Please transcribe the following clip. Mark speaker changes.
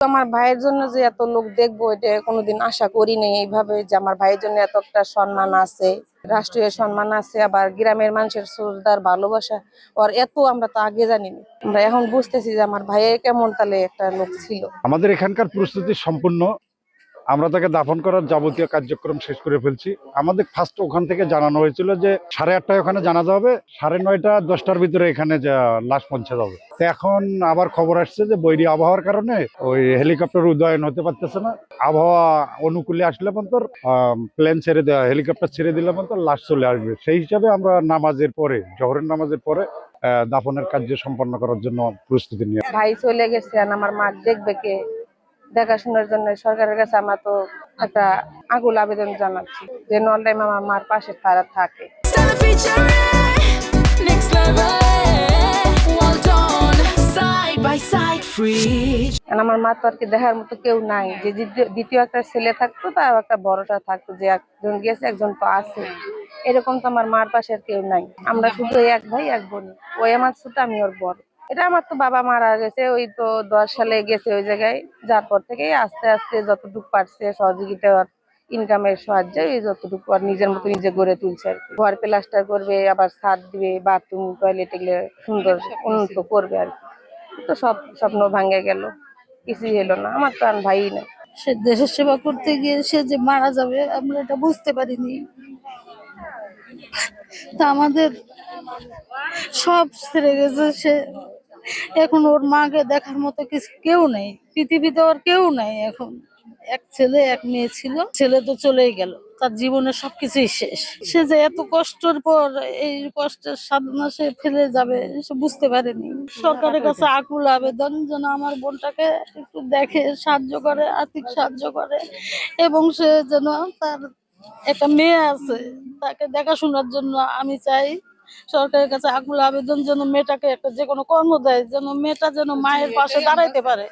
Speaker 1: আমার ভাইয়ের জন্য যে এত লোক দেখবো এটা কোনোদিন আশা করিনি, এইভাবে যে আমার ভাইয়ের জন্য এত একটা সম্মান আছে, রাষ্ট্রীয় সম্মান আছে, আবার গ্রামের মানুষের শ্রদ্ধার ভালোবাসা ওর এত আমরা তো আগে জানিনি। আমরা এখন বুঝতেছি যে আমার ভাইয়ের কেমন তাহলে একটা লোক ছিল।
Speaker 2: আমাদের এখানকার প্রস্তুতি সম্পূর্ণ। আমরা তাকে দাফন করার যাবতীয় কার্যক্রম শেষ করে ফেলছি। আমাদের ফার্স্ট ওখান থেকে জানানো হয়েছিল যে 8:30টায় ওখানে জানাজা হবে, 9:30 10টার ভিতরে এখানে লাশ পৌঁছে যাবে। তো এখন আবার খবর আসছে যে বৈরী আবহাওয়ার কারণে ওই হেলিকপ্টার উদয়ন হতে পারতেছে না। আবহাওয়া অনুকূলে আসলে পর্যন্ত প্লেন ছেড়ে দেওয়া, হেলিকপ্টার ছেড়ে দিলে পর্যন্ত লাশ চলে আসবে। সেই হিসাবে আমরা নামাজের পরে, জোহরের নামাজের পরে দাফনের কার্য সম্পন্ন করার জন্য প্রস্তুতি নিয়ে।
Speaker 1: ভাই চলে গেছে আর আমার মা দেখবে কে, দেখাশোনার জন্য সরকারের কাছে আমরা তো একটা আকুল আবেদন জানাচ্ছি যে অল টাইম আমার মার পাশে তারা থাকে। আমার মা তো আর কি দেখার মতো কেউ নাই, যে দ্বিতীয় একটা ছেলে থাকতো তার একটা বড়টা থাকতো, যে একজন গেছে একজন তো আছে, এরকম তো আমার মার পাশে আর কেউ নাই। আমরা শুধু এক ভাই এক বোন, ওই আমার ছোট আমি ওর বড়। এটা আমার তো বাবা মারা গেছে ওই তো 10 সালে গেছে ওই জায়গায়, যার পর থেকে আস্তে আস্তে যতটুকু পারছে সহযোগিতা ইনকামের সাহায্যে এই যতটুকু আর নিজের মতো নিজে গড়ে তুলছে আর কি। ঘর প্লাস্টার করবে, আবার ছাদ দিবে, বাথরুম টয়লেট এগুলো সুন্দর উন্নত করবে আর কি। তো সব স্বপ্ন ভাঙে গেল, কিছুই হলো না। আমার তো আর ভাই না।
Speaker 3: সে দেশের সেবা করতে গিয়ে সে যে মারা যাবে আমরা এটা বুঝতে পারিনি। তা আমাদের সব ছেড়ে গেছে সে, এখন ওর মাকে দেখার মতো কিছু কেউ নেই পৃথিবীতে, ওর কেউ নাই এখন। এক ছেলে এক মেয়ে ছিল, ছেলে তো চলেই গেল, তার জীবনের সবকিছুই শেষ। সে যে এত কষ্টের পর এই কষ্টের সাধনা সে ফেলে যাবে সে বুঝতে পারেনি। সরকারের কাছে আকুল আবেদন যেন আমার বোনটাকে একটু দেখে, সাহায্য করে, আর্থিক সাহায্য করে, এবং সে যেন তার একটা মেয়ে আছে তাকে দেখাশোনার জন্য আমি চাই সরকারের কাছে আকুল আবেদন যেন মেয়েটাকে একটা যে কোনো কর্ম দেয়, যেন মেয়েটা যেন মায়ের পাশে দাঁড়াইতে পারে।